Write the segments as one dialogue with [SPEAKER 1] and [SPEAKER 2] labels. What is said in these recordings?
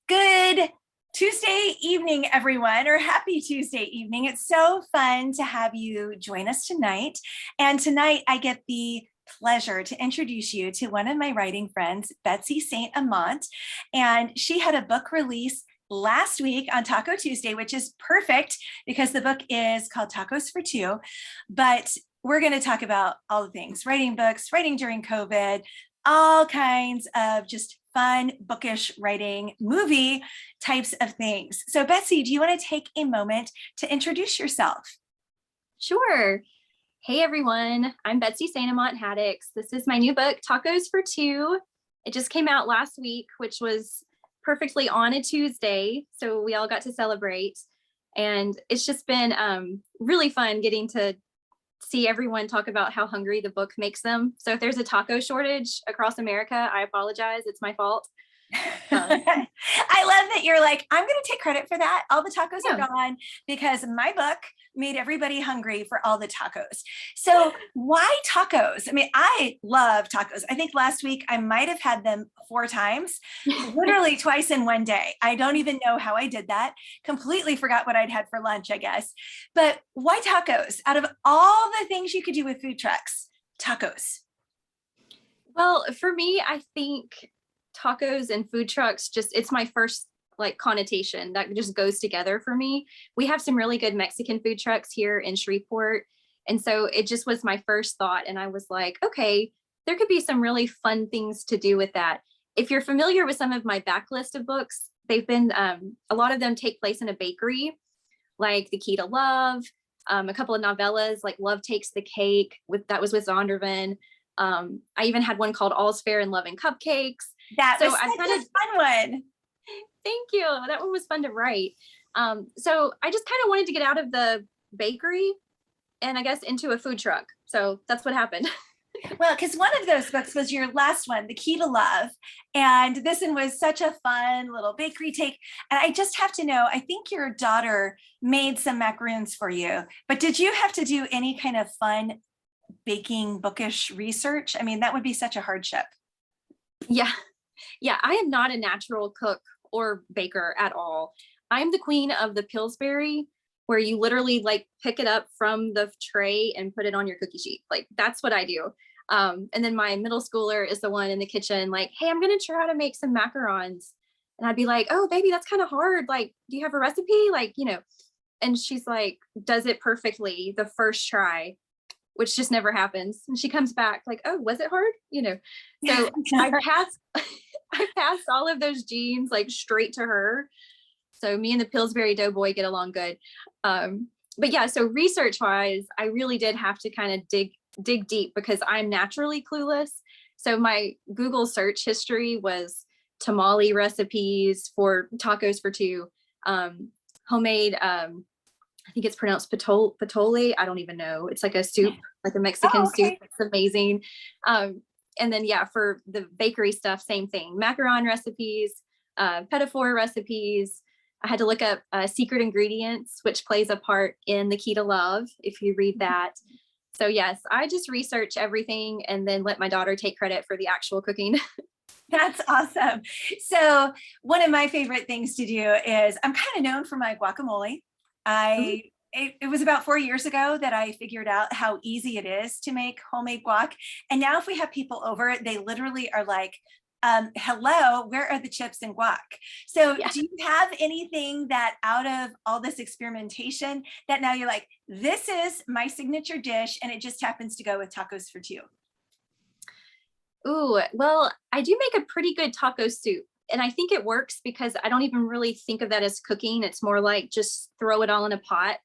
[SPEAKER 1] Good Tuesday evening, everyone, or happy Tuesday evening. It's so fun to have you join us tonight. And tonight I get the pleasure to introduce you to one of my writing friends, Betsy St. Amant. And she had a book release last week on Taco Tuesday, which is perfect because the book is called Tacos for Two. But we're going to talk about all the things, writing books, writing during COVID, all kinds of just fun, bookish writing, movie types of things. So Betsy, do you want to take a moment to introduce yourself?
[SPEAKER 2] Sure. Hey everyone, I'm Betsy St. Amant Haddix. This is my new book, Tacos for Two. It just came out last week, which was perfectly on a Tuesday. So we all got to celebrate. And it's just been really fun getting to see everyone talk about how hungry the book makes them. So if there's a taco shortage across America, I apologize. It's my fault.
[SPEAKER 1] I love that you're like, I'm going to take credit for that. All the tacos are gone because my book made everybody hungry for all the tacos. So why tacos? I mean, I love tacos. I think last week I might have had them 4 times, literally twice in one day. I don't even know how I did that. Completely forgot what I'd had for lunch, I guess. But why tacos? Out of all the things you could do with food trucks, tacos.
[SPEAKER 2] Well, for me, I think tacos and food trucks, it's my first like connotation that just goes together for me. We have some really good Mexican food trucks here in Shreveport. And so it just was my first thought. And I was like, okay, there could be some really fun things to do with that. If you're familiar with some of my backlist of books, they've been, a lot of them take place in a bakery, like The Key to Love, a couple of novellas like Love Takes the Cake, that was with Zondervan. I even had one called All's Fair in Love and Cupcakes.
[SPEAKER 1] That was such a fun one.
[SPEAKER 2] Thank you. That one was fun to write. So I just kind of wanted to get out of the bakery and I guess into a food truck. So that's what happened.
[SPEAKER 1] Well, because one of those books was your last one, The Key to Love. And this one was such a fun little bakery take. And I just have to know, I think your daughter made some macaroons for you, but did you have to do any kind of fun baking bookish research? I mean, that would be such a hardship.
[SPEAKER 2] Yeah. I am not a natural cook or baker at all. I'm the queen of the Pillsbury, where you literally like pick it up from the tray and put it on your cookie sheet. Like that's what I do. And then my middle schooler is the one in the kitchen, like, hey, I'm going to try to make some macarons. And I'd be like, oh, baby, that's kind of hard. Like, do you have a recipe? Like, and she's like, does it perfectly the first try, which just never happens. And she comes back like, oh, was it hard? So I passed all of those genes like straight to her. So me and the Pillsbury Doughboy get along good. But yeah, so research wise, I really did have to kind of dig deep because I'm naturally clueless. So my Google search history was tamale recipes for tacos for two, homemade, I think it's pronounced patole. I don't even know. It's like a soup, like a Mexican soup. It's amazing. And then, yeah, for the bakery stuff, same thing. Macaron recipes, petit four recipes. I had to look up secret ingredients, which plays a part in The Key to Love, if you read that. So yes, I just research everything and then let my daughter take credit for the actual cooking.
[SPEAKER 1] That's awesome. So one of my favorite things to do is I'm kind of known for my guacamole. It was about 4 years ago that I figured out how easy it is to make homemade guac. And now if we have people over, they literally are like, hello, where are the chips and guac? So do you have anything that out of all this experimentation that now you're like, this is my signature dish and it just happens to go with tacos for two?
[SPEAKER 2] Ooh, well, I do make a pretty good taco soup. And I think it works because I don't even really think of that as cooking. It's more like just throw it all in a pot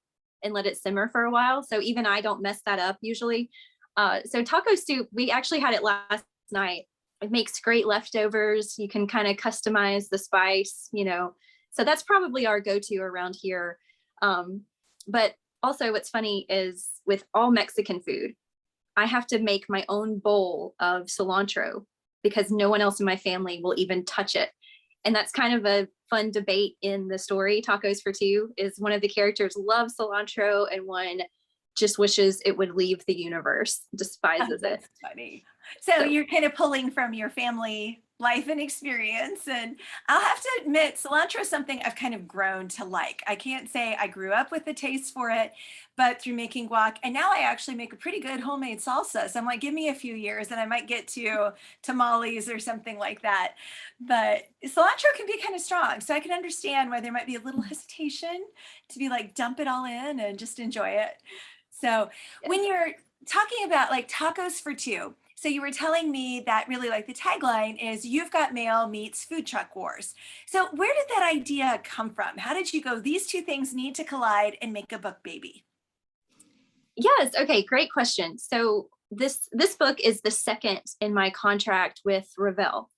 [SPEAKER 2] and let it simmer for a while. So even I don't mess that up usually. So taco soup, we actually had it last night. It makes great leftovers. You can kind of customize the spice, so that's probably our go-to around here. But also what's funny is with all Mexican food, I have to make my own bowl of cilantro because no one else in my family will even touch it. And that's kind of a fun debate in the story, Tacos for Two, is one of the characters loves cilantro and one just wishes it would leave the universe, despises it.
[SPEAKER 1] Funny. So you're kind of pulling from your family life and experience. And I'll have to admit, cilantro is something I've kind of grown to like. I can't say I grew up with a taste for it, but through making guac, and now I actually make a pretty good homemade salsa. So I'm like, give me a few years and I might get to tamales or something like that. But cilantro can be kind of strong. So I can understand why there might be a little hesitation to be like, dump it all in and just enjoy it. So when you're talking about like tacos for two, so you were telling me that really like the tagline is you've got mail meets food truck wars. So where did that idea come from? How did you go, these two things need to collide and make a book baby?
[SPEAKER 2] Yes. Okay. Great question. So this book is the second in my contract with Revell.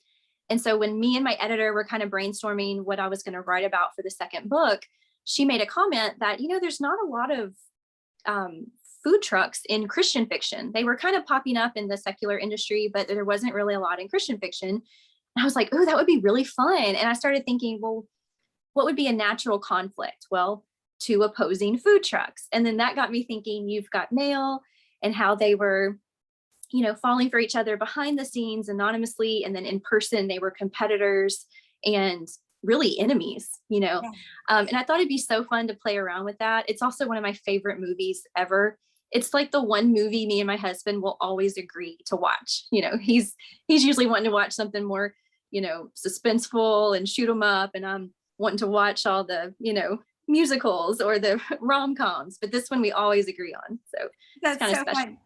[SPEAKER 2] And so when me and my editor were kind of brainstorming what I was going to write about for the second book, she made a comment that, there's not a lot of food trucks in Christian fiction. They were kind of popping up in the secular industry, but there wasn't really a lot in Christian fiction. And I was like, oh, that would be really fun. And I started thinking, well, what would be a natural conflict? Well, two opposing food trucks. And then that got me thinking, you've got mail and how they were, falling for each other behind the scenes anonymously. And then in person, they were competitors and really enemies,
[SPEAKER 1] Yeah.
[SPEAKER 2] And I thought it'd be so fun to play around with that. It's also one of my favorite movies ever. It's like the one movie me and my husband will always agree to watch. He's usually wanting to watch something more, suspenseful and shoot 'em up. And I'm wanting to watch all the, musicals or the rom-coms, but this one we always agree on. So
[SPEAKER 1] That's
[SPEAKER 2] it's kind of
[SPEAKER 1] so
[SPEAKER 2] special.
[SPEAKER 1] fun.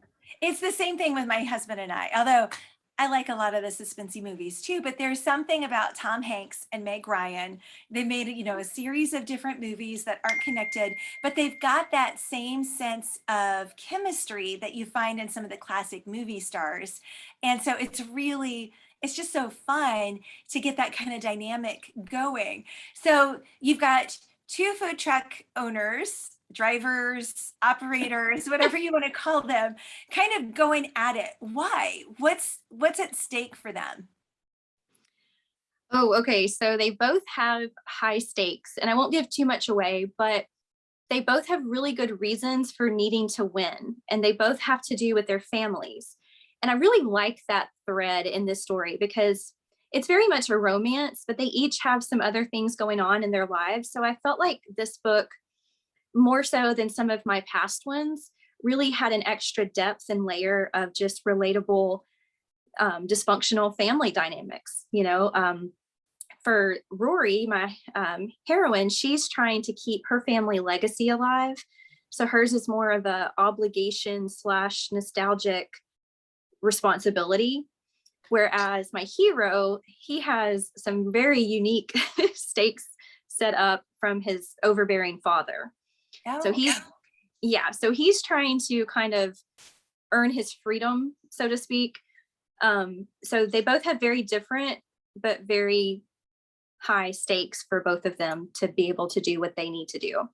[SPEAKER 1] It's the same thing with my husband and I, although I like a lot of the suspensey movies too, but there's something about Tom Hanks and Meg Ryan. They made, a series of different movies that aren't connected, but they've got that same sense of chemistry that you find in some of the classic movie stars. And so it's just so fun to get that kind of dynamic going. So you've got two food truck owners, drivers, operators, whatever you want to call them, kind of going at it. Why? What's at stake for them?
[SPEAKER 2] Oh, okay. So they both have high stakes, and I won't give too much away, but they both have really good reasons for needing to win, and they both have to do with their families. And I really like that thread in this story because it's very much a romance, but they each have some other things going on in their lives. So I felt like this book, more so than some of my past ones, really had an extra depth and layer of just relatable dysfunctional family dynamics. For Rory, my heroine, she's trying to keep her family legacy alive. So hers is more of a obligation / nostalgic responsibility. Whereas my hero, he has some very unique stakes set up from his overbearing father. So
[SPEAKER 1] Oh,
[SPEAKER 2] so he's trying to kind of earn his freedom, so to speak. So they both have very different, but very high stakes for both of them to be able to do what they need to do.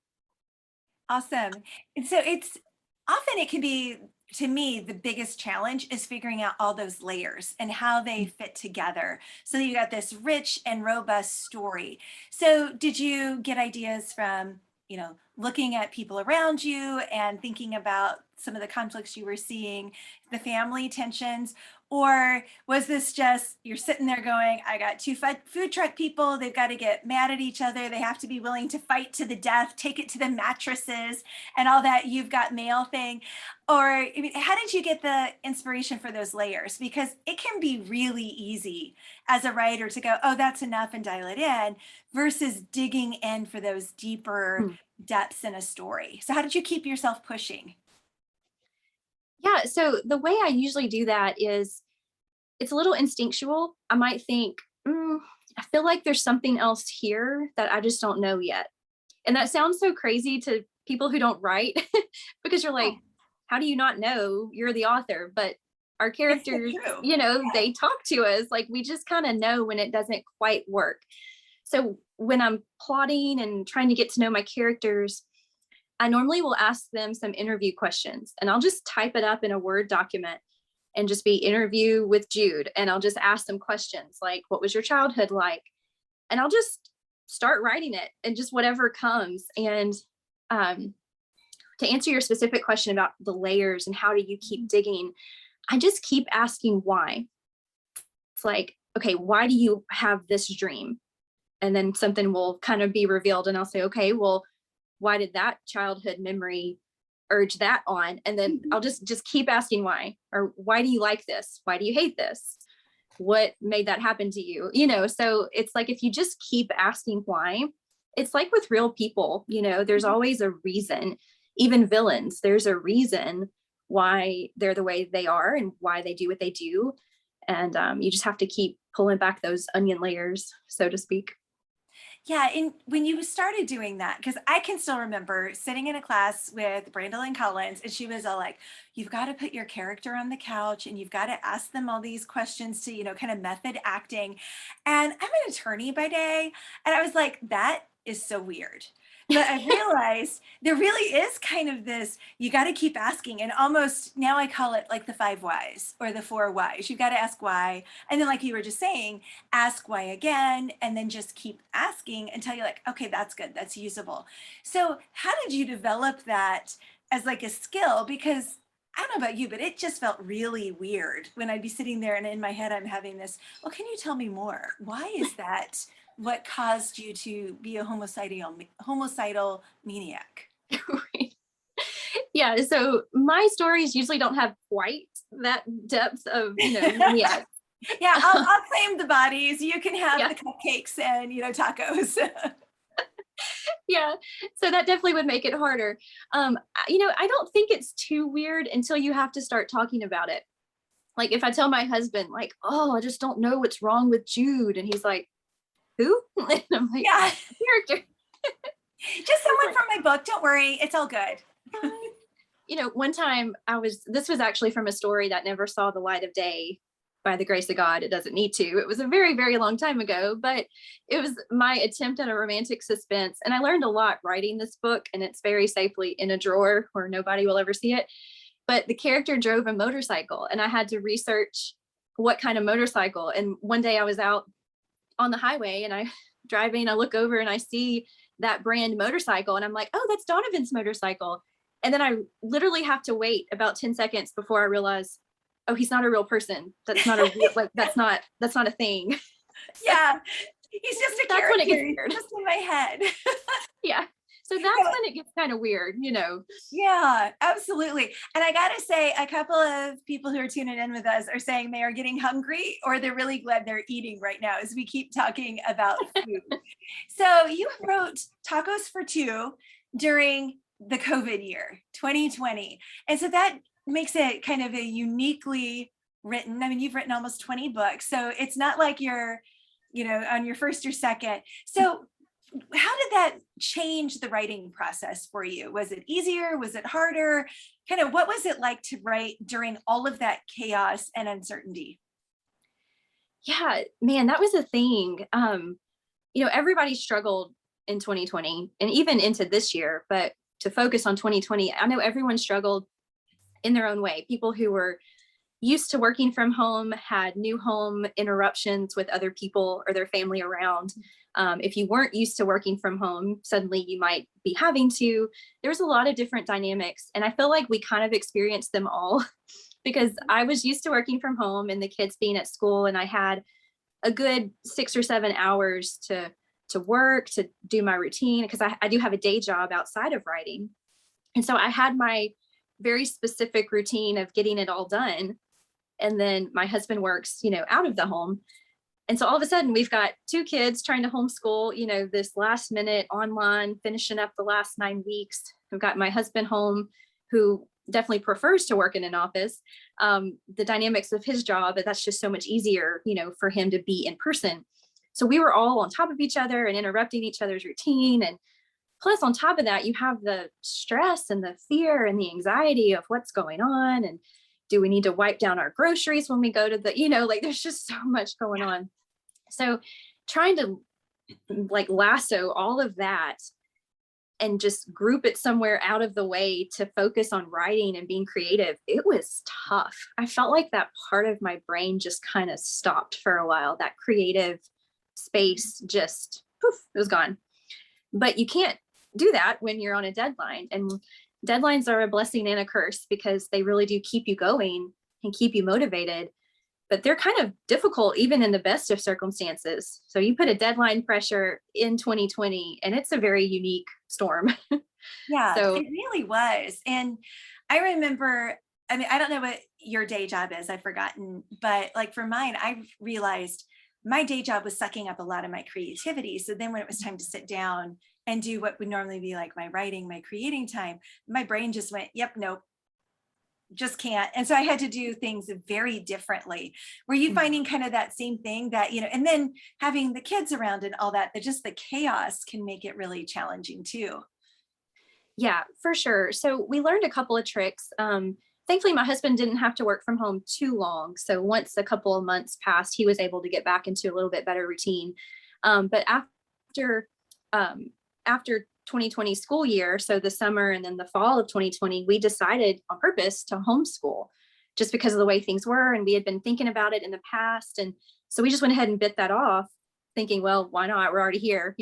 [SPEAKER 1] awesome. And so it can be, to me, the biggest challenge is figuring out all those layers and how they fit together. So you got this rich and robust story. So did you get ideas from, looking at people around you and thinking about some of the conflicts you were seeing, the family tensions? Or was this just, you're sitting there going, I got two food truck people, they've got to get mad at each other, they have to be willing to fight to the death, take it to the mattresses and all that you've got mail thing? Or I mean, how did you get the inspiration for those layers? Because it can be really easy as a writer to go, oh, that's enough and dial it in, versus digging in for those deeper depths in a story. So how did you keep yourself pushing?
[SPEAKER 2] Yeah, so the way I usually do that is it's a little instinctual. I might think, I feel like there's something else here that I just don't know yet. And that sounds so crazy to people who don't write because you're like,
[SPEAKER 1] Oh,
[SPEAKER 2] how do you not know? You're the author, but our
[SPEAKER 1] it's so
[SPEAKER 2] characters,
[SPEAKER 1] true.
[SPEAKER 2] they talk to us like we just kind of know when it doesn't quite work. So when I'm plotting and trying to get to know my characters, I normally will ask them some interview questions and I'll just type it up in a Word document and just be interview with Jude. And I'll just ask them questions like, what was your childhood like? And I'll just start writing it and just whatever comes. And to answer your specific question about the layers and how do you keep digging, I just keep asking why. It's like, okay, why do you have this dream? And then something will kind of be revealed, and I'll say, okay, well, why did that childhood memory urge that on? And then I'll just keep asking why, or why do you like this? Why do you hate this? What made that happen to you? So it's like, if you just keep asking why, it's like with real people, there's always a reason. Even villains, there's a reason why they're the way they are and why they do what they do. And you just have to keep pulling back those onion layers, so to speak.
[SPEAKER 1] Yeah, and when you started doing that, because I can still remember sitting in a class with Brandolyn Collins, and she was all like, you've got to put your character on the couch and you've got to ask them all these questions to, kind of method acting. And I'm an attorney by day. And I was like, that is so weird. But I realized there really is kind of this, you got to keep asking. And almost now I call it like the 5 whys or the 4 whys. You got to ask why. And then, like you were just saying, ask why again, and then just keep asking until you're like, okay, that's good. That's usable. So how did you develop that as like a skill? Because I don't know about you, but it just felt really weird when I'd be sitting there and in my head, I'm having this, well, can you tell me more? Why is that? What caused you to be a homicidal maniac?
[SPEAKER 2] Yeah, so my stories usually don't have quite that depth of, maniac.
[SPEAKER 1] Yeah, I'll claim the bodies. You can have
[SPEAKER 2] Yeah.
[SPEAKER 1] the cupcakes and tacos.
[SPEAKER 2] Yeah, so that definitely would make it harder. I don't think it's too weird until you have to start talking about it. Like if I tell my husband, like, oh, I just don't know what's wrong with Jude, and he's like, who? And I'm like,
[SPEAKER 1] Yeah,
[SPEAKER 2] character.
[SPEAKER 1] just someone from my book. Don't worry, it's all good.
[SPEAKER 2] One time this was actually from a story that never saw the light of day. By the grace of God, it doesn't need to. It was a very, very long time ago, but it was my attempt at a romantic suspense. And I learned a lot writing this book, and it's very safely in a drawer where nobody will ever see it. But the character drove a motorcycle, and I had to research what kind of motorcycle. And one day I was out on the highway and I look over and I see that brand motorcycle, and I'm like, oh, that's Donovan's motorcycle. And then I literally have to wait about 10 seconds before I realize, oh, he's not a real person. That's not that's not a thing.
[SPEAKER 1] Yeah, he's just a
[SPEAKER 2] That's
[SPEAKER 1] character.
[SPEAKER 2] when it gets weird.
[SPEAKER 1] Just in my head.
[SPEAKER 2] Yeah. So that's when it gets kind of weird,
[SPEAKER 1] Yeah, absolutely. And I got to say, a couple of people who are tuning in with us are saying they are getting hungry, or they're really glad they're eating right now as we keep talking about food. So you wrote Tacos for Two during the COVID year, 2020. And so that makes it kind of a uniquely written. I mean, you've written almost 20 books, so it's not like you're, on your first or second. So how did that change the writing process for you? Was it easier? Was it harder? Kind of what was it like to write during all of that chaos and uncertainty?
[SPEAKER 2] Yeah, man, that was a thing. Everybody struggled in 2020 and even into this year, but to focus on 2020, I know everyone struggled in their own way. People who were used to working from home had new home interruptions with other people or their family around. If you weren't used to working from home, suddenly you might be having to. There's a lot of different dynamics, and I feel like we kind of experienced them all because I was used to working from home and the kids being at school, and I had a good 6 or 7 hours to work, to do my routine, because I do have a day job outside of writing. And so I had my very specific routine of getting it all done. And then my husband works, out of the home. And so all of a sudden we've got 2 kids trying to homeschool, this last minute online, finishing up the last 9 weeks. I've got my husband home, who definitely prefers to work in an office. The dynamics of his job, that's just so much easier, for him to be in person. So we were all on top of each other and interrupting each other's routine. And plus on top of that, you have the stress and the fear and the anxiety of what's going on. And do we need to wipe down our groceries when we go to the, there's just so much going on. So trying to lasso all of that and just group it somewhere out of the way to focus on writing and being creative, it was tough. I felt like that part of my brain just kind of stopped for a while. That creative space just, poof, it was gone. But you can't do that when you're on a deadline. And deadlines are a blessing and a curse because they really do keep you going and keep you motivated. but they're kind of difficult even in the best of circumstances. So you put a deadline pressure in 2020 and it's a very unique storm.
[SPEAKER 1] Yeah,
[SPEAKER 2] So
[SPEAKER 1] it really was. And I remember, I mean, I don't know what your day job is, I've forgotten, but like for mine, I realized my day job was sucking up a lot of my creativity. So then when it was time to sit down and do what would normally be like my writing, my creating time, my brain just went, yep, nope, just can't. And so I had to do things very differently. Were you finding kind of that same thing that, and then having the kids around and all that, that just the chaos can make it really challenging too?
[SPEAKER 2] yeah, for sure. So we learned a couple of tricks. Thankfully, my husband didn't have to work from home too long. So once a couple of months passed, he was able to get back into a little bit better routine. But after 2020 school year, so the summer and then the fall of 2020, we decided on purpose to homeschool just because of the way things were. And we had been thinking about it in the past. And so we just went ahead and bit that off thinking, well, why not? We're already here,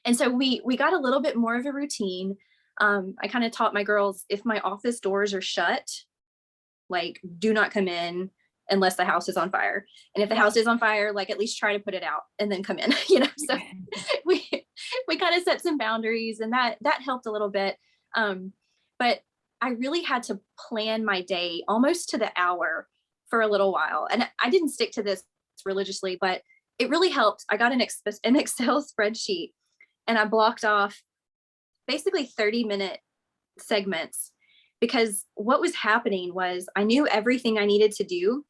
[SPEAKER 2] And so we got a little bit more of a routine. I kind of taught my girls, if my office doors are shut, like do not come in unless the house is on fire. And if the house is on fire, like at least try to put it out and then come in, So we kind of set some boundaries and that helped a little bit. But I really had to plan my day almost to the hour for a little while. And I didn't stick to this religiously, but it really helped. I got an Excel spreadsheet and I blocked off basically 30-minute segments, because what was happening was I knew everything I needed to do.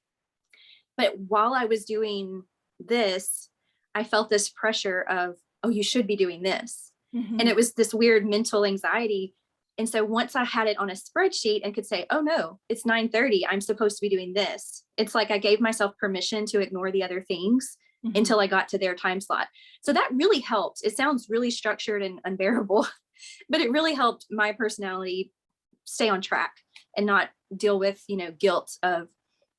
[SPEAKER 2] But while I was doing this, I felt this pressure of, oh, you should be doing this. And it was this weird mental anxiety. And so once I had it on a spreadsheet and could say, oh no, it's 9:30, I'm supposed to be doing this. It's like I gave myself permission to ignore the other things until I got to their time slot. So that really helped. It sounds really structured and unbearable, but it really helped my personality stay on track and not deal with, guilt of,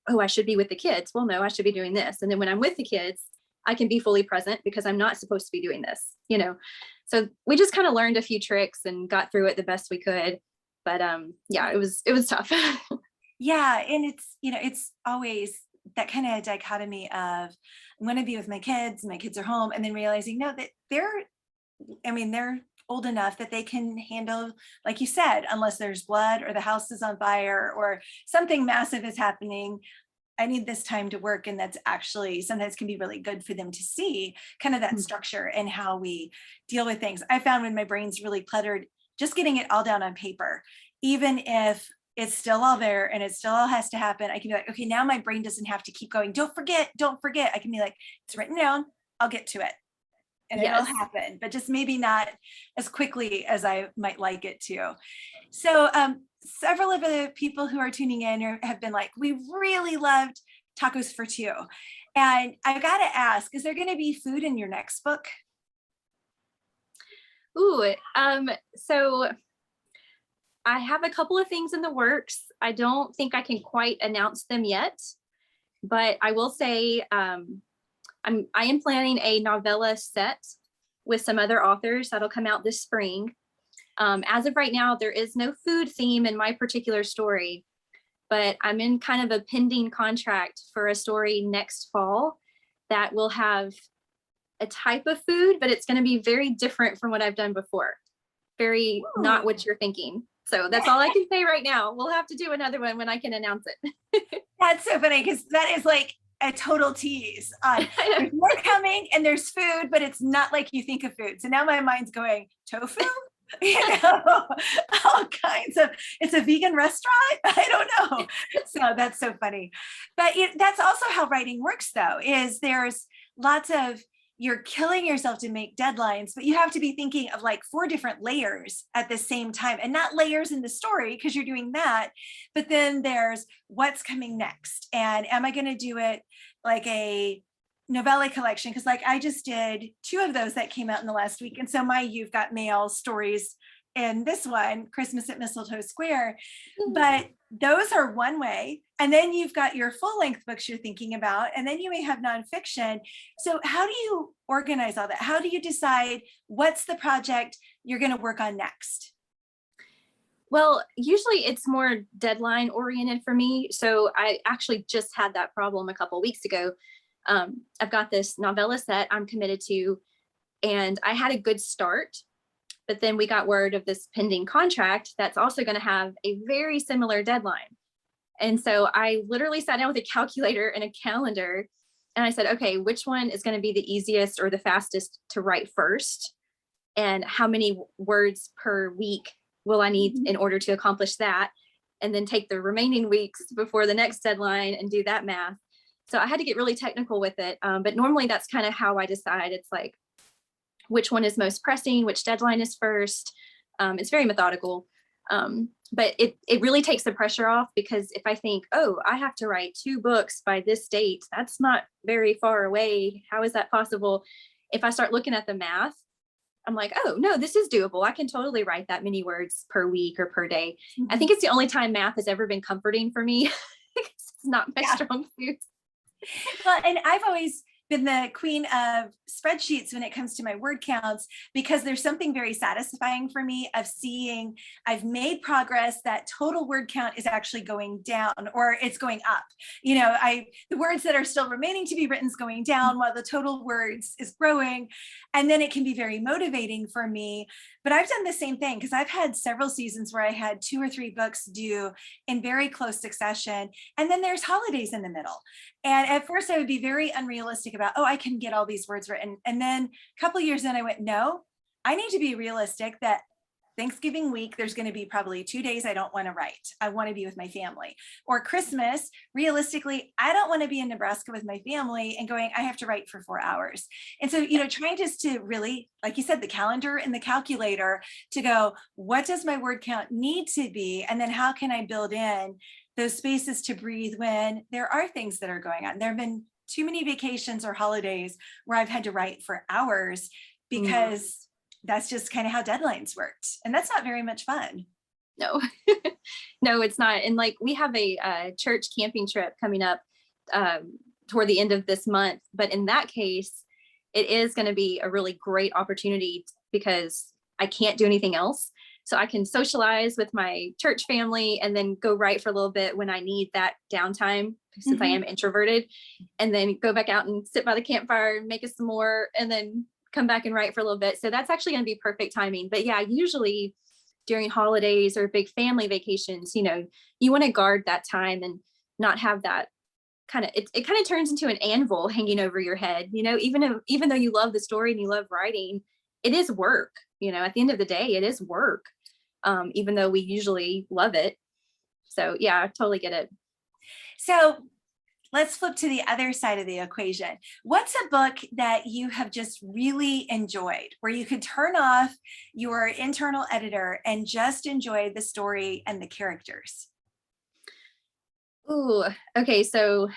[SPEAKER 2] oh, I should be with the kids. Well, no, I should be doing this. And then when I'm with the kids, I can be fully present because I'm not supposed to be doing this, So we just kind of learned a few tricks and got through it the best we could. But yeah, it was tough.
[SPEAKER 1] Yeah. And it's always that kind of dichotomy of I'm going to be with my kids are home, and then realizing no, that they're old enough that they can handle, like you said, unless there's blood or the house is on fire or something massive is happening. I need this time to work. And that's actually sometimes can be really good for them to see kind of that structure and how we deal with things. I found when my brain's really cluttered, just getting it all down on paper, even if it's still all there and it still all has to happen, I can be like, okay, now my brain doesn't have to keep going. Don't forget. I can be like, it's written down. I'll get to it. And it'll happen, but just maybe not as quickly as I might like it to. So several of the people who are tuning in have been like, we really loved Tacos for Two. And I've got to ask, is there going to be food in your next book?
[SPEAKER 2] Ooh, so I have a couple of things in the works. I don't think I can quite announce them yet, but I will say, I am planning a novella set with some other authors that'll come out this spring. As of right now, there is no food theme in my particular story, but I'm in kind of a pending contract for a story next fall that will have a type of food, but it's going to be very different from what I've done before. Very not what you're thinking. So that's all I can say right now. We'll have to do another one when I can announce it.
[SPEAKER 1] That's so funny because that is like a total tease. There's more coming and there's food, but it's not like you think of food. So now my mind's going, tofu? All kinds of, it's a vegan restaurant? I don't know. So that's so funny. But that's also how writing works though, is there's lots of, you're killing yourself to make deadlines, but you have to be thinking of like 4 different layers at the same time, and not layers in the story because you're doing that. But then there's what's coming next. And am I going to do it like a novella collection? Because like I just did 2 of those that came out in the last week. And so my You've Got Mail stories in this one, Christmas at Mistletoe Square, but those are one way. And then you've got your full length books you're thinking about, and then you may have nonfiction. So how do you organize all that? How do you decide what's the project you're going to work on next?
[SPEAKER 2] Well, usually it's more deadline oriented for me. So I actually just had that problem a couple of weeks ago. I've got this novella set I'm committed to, and I had a good start, but then we got word of this pending contract that's also going to have a very similar deadline. And so I literally sat down with a calculator and a calendar, and I said, okay, which one is going to be the easiest or the fastest to write first? And how many words per week will I need in order to accomplish that? And then take the remaining weeks before the next deadline and do that math. So I had to get really technical with it. But normally that's kind of how I decide. It's like, which one is most pressing, which deadline is first. It's very methodical. But it really takes the pressure off, because if I think, oh, I have to write 2 books by this date, that's not very far away. How is that possible? If I start looking at the math, I'm like, oh, no, this is doable. I can totally write that many words per week or per day. I think it's the only time math has ever been comforting for me. It's not my strong suit.
[SPEAKER 1] Well, and I've always been the queen of spreadsheets when it comes to my word counts, because there's something very satisfying for me of seeing I've made progress, that total word count is actually going down or it's going up. You know, the words that are still remaining to be written is going down while the total words is growing. And then it can be very motivating for me. But I've done the same thing, because I've had several seasons where I had 2 or 3 books due in very close succession. And then there's holidays in the middle. And at first I would be very unrealistic about, oh, I can get all these words written. And then a couple of years in, I went, no, I need to be realistic that Thanksgiving week, there's going to be probably 2 days I don't want to write. I want to be with my family. Or Christmas, realistically, I don't want to be in Nebraska with my family and going, I have to write for 4 hours. And so, you know, trying just to really, like you said, the calendar and the calculator to go, what does my word count need to be? And then how can I build in those spaces to breathe when there are things that are going on? There have been too many vacations or holidays where I've had to write for hours because that's just kind of how deadlines worked. And that's not very much fun.
[SPEAKER 2] No, no, it's not. And like, we have a church camping trip coming up toward the end of this month. But in that case, it is going to be a really great opportunity, because I can't do anything else. So I can socialize with my church family and then go write for a little bit when I need that downtime, since I am introverted, and then go back out and sit by the campfire and make us some more, and then come back and write for a little bit. So that's actually going to be perfect timing. But yeah, usually during holidays or big family vacations, you know, you want to guard that time and not have that kind of, it kind of turns into an anvil hanging over your head, you know, even though you love the story and you love writing, it is work, you know, at the end of the day, it is work, even though we usually love it. So yeah, I totally get it.
[SPEAKER 1] So let's flip to the other side of the equation. What's a book that you have just really enjoyed, where you could turn off your internal editor and just enjoy the story and the characters?
[SPEAKER 2] Ooh, okay. So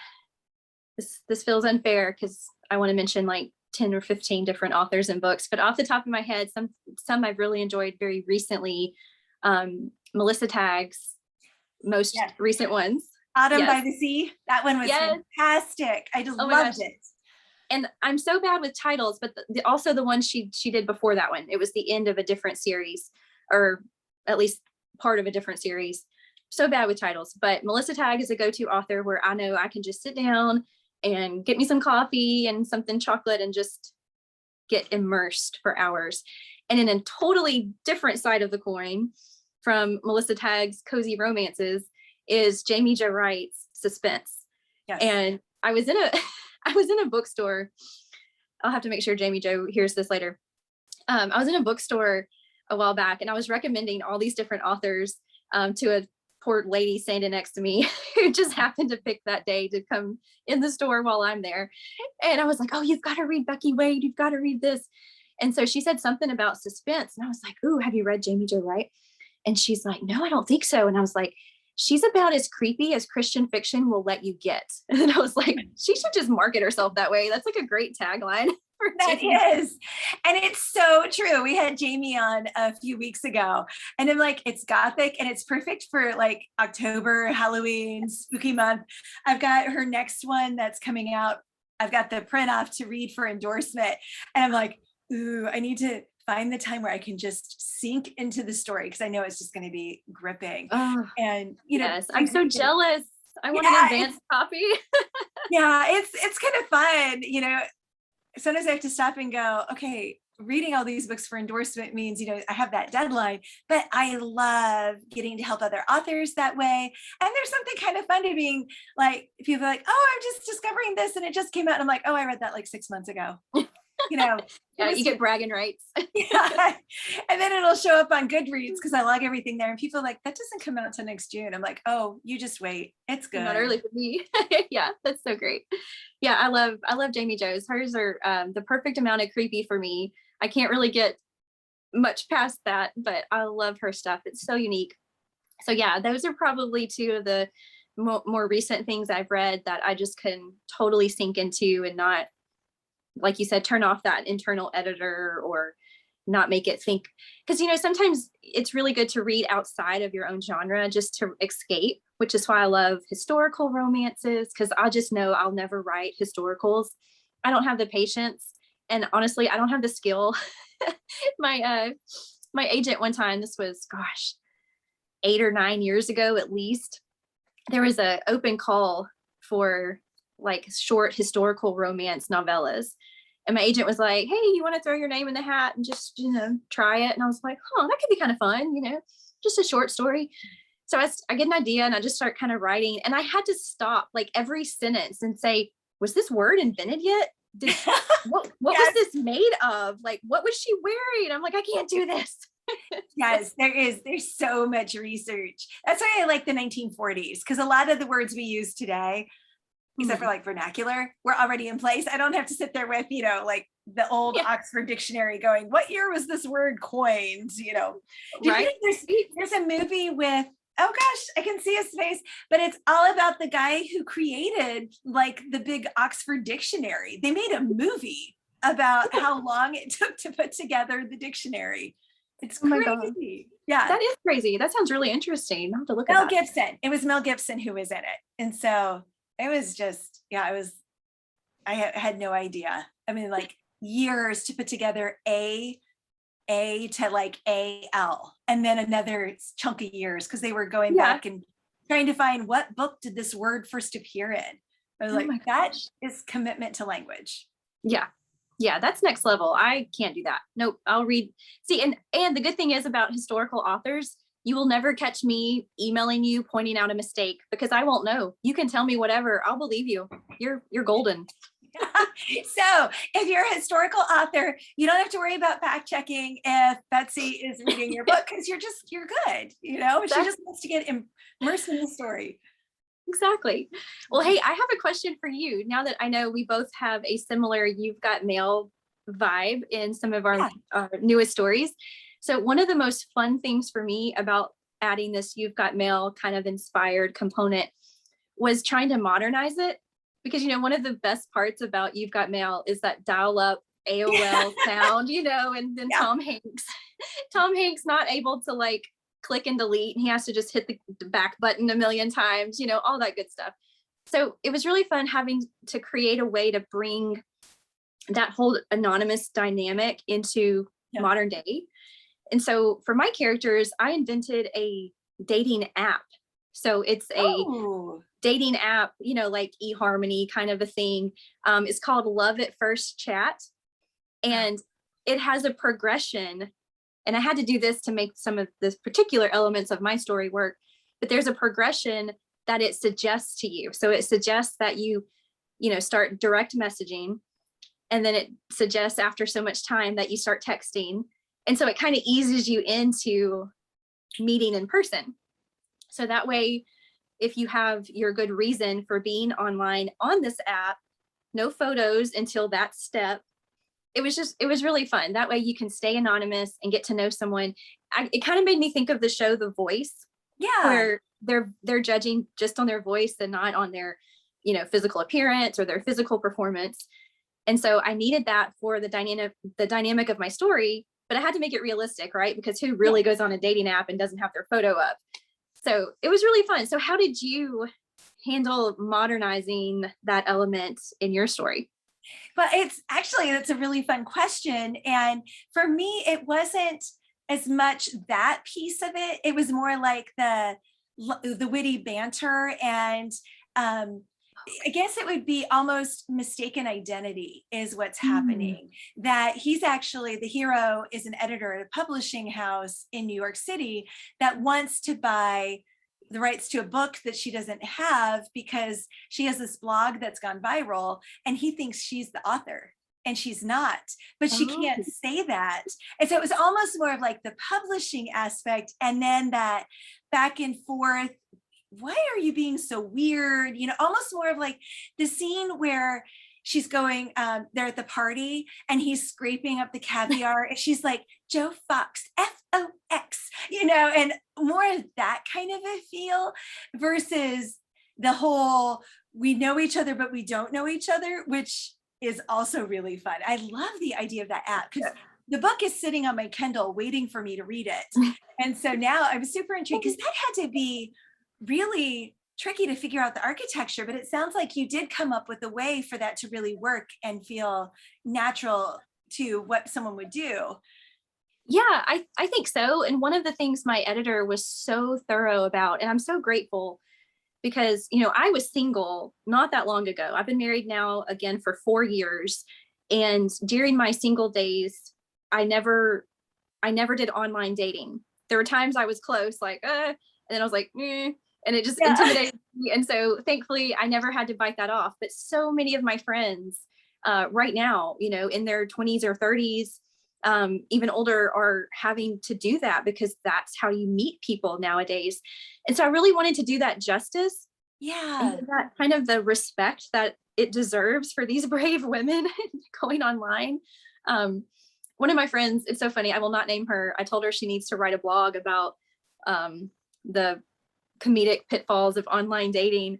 [SPEAKER 2] this feels unfair, because I want to mention like 10 or 15 different authors and books, but off the top of my head, some I've really enjoyed very recently. Melissa Tagg's most recent ones.
[SPEAKER 1] Autumn by the Sea. That one was fantastic. I just loved it.
[SPEAKER 2] And I'm so bad with titles, but also the one she did before that one, it was the end of a different series, or at least part of a different series. So bad with titles, but Melissa Tagg is a go-to author where I know I can just sit down and get me some coffee and something chocolate and just get immersed for hours. And in a totally different side of the coin from Melissa Tagg's cozy romances is Jaime Jo Wright's suspense. Yes. And I was in a bookstore. I'll have to make sure Jaime Jo hears this later. I was in a bookstore a while back, and I was recommending all these different authors to a poor lady standing next to me who just happened to pick that day to come in the store while I'm there. And I was like, oh, you've got to read Becky Wade. You've got to read this. And so she said something about suspense. And I was like, ooh, have you read Jaime Jo Wright? And she's like, no, I don't think so. And I was like, she's about as creepy as Christian fiction will let you get. And I was like, she should just market herself that way. That's like a great tagline.
[SPEAKER 1] That is. And it's so true. We had Jamie on a few weeks ago, and I'm like, it's gothic and it's perfect for like October, Halloween, spooky month. I've got her next one that's coming out. I've got the print off to read for endorsement. And I'm like, ooh, I need to find the time where I can just sink into the story because I know it's just going to be gripping.
[SPEAKER 2] Oh,
[SPEAKER 1] And,
[SPEAKER 2] yes, I'm so jealous. I want an advanced copy.
[SPEAKER 1] Yeah, it's kind of fun. Sometimes I have to stop and go, okay, reading all these books for endorsement means, I have that deadline, but I love getting to help other authors that way. And there's something kind of fun to being like, people are like, oh, I'm just discovering this and it just came out. And I'm like, oh, I read that like 6 months ago.
[SPEAKER 2] Yeah, you get bragging rights.
[SPEAKER 1] Yeah. And then it'll show up on Goodreads because I log everything there. And people are like, that doesn't come out until next June. I'm like, oh, you just wait. It's good.
[SPEAKER 2] Not early for me. Yeah, that's so great. Yeah, I love Jaime Jo's. Hers are the perfect amount of creepy for me. I can't really get much past that, but I love her stuff. It's so unique. So yeah, those are probably two of the more recent things I've read that I just can totally sink into and not, like you said, turn off that internal editor or not make it think. Because, sometimes it's really good to read outside of your own genre just to escape, which is why I love historical romances, because I just know I'll never write historicals. I don't have the patience. And honestly, I don't have the skill. My agent one time, this was, 8 or 9 years ago, at least, there was an open call for like short historical romance novellas. And my agent was like, hey, you want to throw your name in the hat and just, try it? And I was like, that could be kind of fun, just a short story. So I get an idea and I just start kind of writing. And I had to stop like every sentence and say, was this word invented yet? What was this made of? Like, what was she wearing? I'm like, I can't do this.
[SPEAKER 1] Yes, there's so much research. That's why I like the 1940s, because a lot of the words we use today, except for like vernacular, were already in place. I don't have to sit there with, like the old Oxford Dictionary going, what year was this word coined? Right? There's a movie with, oh gosh, I can see his face, but it's all about the guy who created like the big Oxford Dictionary. They made a movie about how long it took to put together the dictionary. It's crazy.
[SPEAKER 2] God.
[SPEAKER 1] Yeah.
[SPEAKER 2] That is crazy. That sounds really interesting. I'll have to look
[SPEAKER 1] Mel
[SPEAKER 2] at that.
[SPEAKER 1] Gibson. It was Mel Gibson who was in it. And so it was just, I had no idea. I mean, like years to put together A to like AL, and then another chunk of years because they were going back and trying to find what book did this word first appear in. I was like, that is commitment to language.
[SPEAKER 2] Yeah, that's next level. I can't do that. Nope. I'll read. See, and the good thing is about historical authors, you will never catch me emailing you pointing out a mistake because I won't know. You can tell me whatever. I'll believe you. You're golden.
[SPEAKER 1] So if you're a historical author, you don't have to worry about fact checking if Betsy is reading your book because you're good. She just wants to get immersed in the story.
[SPEAKER 2] Exactly. Well, hey, I have a question for you. Now that I know we both have a similar You've Got Mail vibe in some of our newest stories. So one of the most fun things for me about adding this You've Got Mail kind of inspired component was trying to modernize it. Because, one of the best parts about You've Got Mail is that dial up AOL sound, and then Tom Hanks not able to like click and delete, and he has to just hit the back button a million times, all that good stuff. So it was really fun having to create a way to bring that whole anonymous dynamic into modern day. And so for my characters, I invented a dating app. So it's a dating app, like eHarmony kind of a thing. It's called Love at First Chat. And it has a progression. And I had to do this to make some of the particular elements of my story work, but there's a progression that it suggests to you. So it suggests that you start direct messaging, and then it suggests after so much time that you start texting. And so it kind of eases you into meeting in person. So that way, if you have your good reason for being online on this app, no photos until that step. It was really fun. That way you can stay anonymous and get to know someone. It kind of made me think of the show The Voice, where they're judging just on their voice and not on their, physical appearance or their physical performance. And so I needed that for the dynamic of my story, but I had to make it realistic, right? Because who really goes on a dating app and doesn't have their photo up? So it was really fun. So how did you handle modernizing that element in your story?
[SPEAKER 1] But that's a really fun question. And for me, it wasn't as much that piece of it. It was more like the witty banter, and I guess it would be almost mistaken identity is what's happening. That he's actually, the hero is an editor at a publishing house in New York City that wants to buy the rights to a book that she doesn't have because she has this blog that's gone viral, and he thinks she's the author and she's not, but she can't say that. And so it was almost more of like the publishing aspect, and then that back and forth, why are you being so weird? You know, almost more of like the scene where she's going, they're at the party and he's scraping up the caviar and she's like, Joe Fox, Fox, you know, and more of that kind of a feel versus the whole, we know each other, but we don't know each other, which is also really fun. I love the idea of that app because the book is sitting on my Kindle waiting for me to read it. And so now I'm super intrigued because that had to be really tricky to figure out the architecture, but it sounds like you did come up with a way for that to really work and feel natural to what someone would do.
[SPEAKER 2] Yeah, I think so. And one of the things my editor was so thorough about, and I'm so grateful because, you know, I was single not that long ago. I've been married now again for 4 years. And during my single days, I never did online dating. There were times I was close, like, and then I was like, and it just intimidated me. And so thankfully I never had to bite that off. But so many of my friends right now, you know, in their 20s or 30s, even older, are having to do that because that's how you meet people nowadays. And so I really wanted to do that justice.
[SPEAKER 1] Yeah.
[SPEAKER 2] And that kind of the respect that it deserves for these brave women going online. One of my friends, it's so funny, I will not name her. I told her she needs to write a blog about the comedic pitfalls of online dating.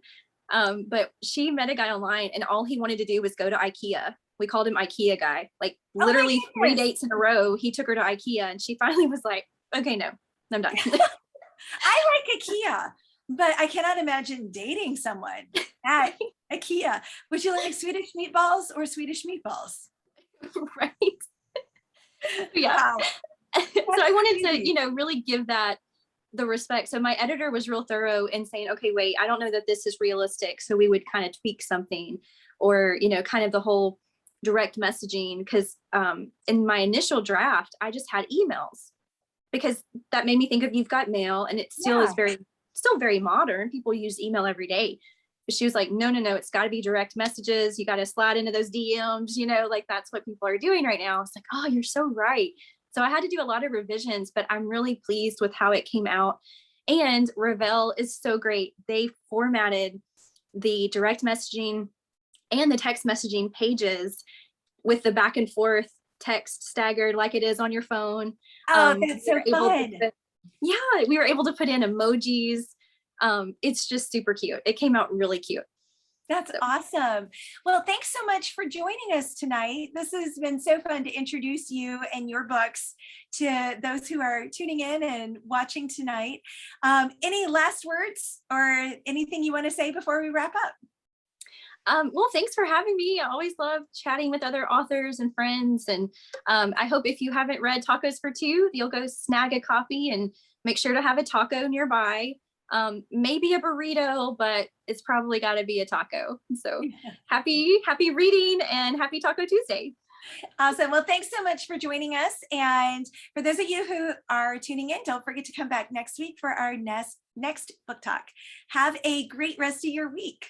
[SPEAKER 2] But she met a guy online and all he wanted to do was go to IKEA. We called him IKEA guy, like literally 3 dates in a row. He took her to IKEA and she finally was like, okay, no, I'm done.
[SPEAKER 1] I like IKEA, but I cannot imagine dating someone at IKEA. Would you like Swedish meatballs or Swedish meatballs?
[SPEAKER 2] Right. Yeah. Wow. So I wanted to, you know, really give that the respect. So my editor was real thorough in saying, okay, wait, I don't know that this is realistic. So we would kind of tweak something, or, you know, kind of the whole direct messaging. Because in my initial draft, I just had emails because that made me think of You've Got Mail, and it still is still very modern. People use email every day. But she was like, no, it's got to be direct messages. You got to slide into those DMs, you know, like that's what people are doing right now. It's like, oh, you're so right. So I had to do a lot of revisions, but I'm really pleased with how it came out. And Ravel is so great. They formatted the direct messaging and the text messaging pages with the back and forth text staggered like it is on your phone.
[SPEAKER 1] Oh, that's so fun.
[SPEAKER 2] We were able to put in emojis. It's just super cute. It came out really cute.
[SPEAKER 1] That's awesome. Well, thanks so much for joining us tonight. This has been so fun to introduce you and your books to those who are tuning in and watching tonight. Any last words or anything you want to say before we wrap up?
[SPEAKER 2] Well, thanks for having me. I always love chatting with other authors and friends. And I hope if you haven't read Tacos for Two, you'll go snag a copy and make sure to have a taco nearby. Maybe a burrito, but it's probably got to be a taco. So happy reading and happy Taco Tuesday.
[SPEAKER 1] Awesome. Well, thanks so much for joining us. And for those of you who are tuning in, don't forget to come back next week for our next book talk. Have a great rest of your week.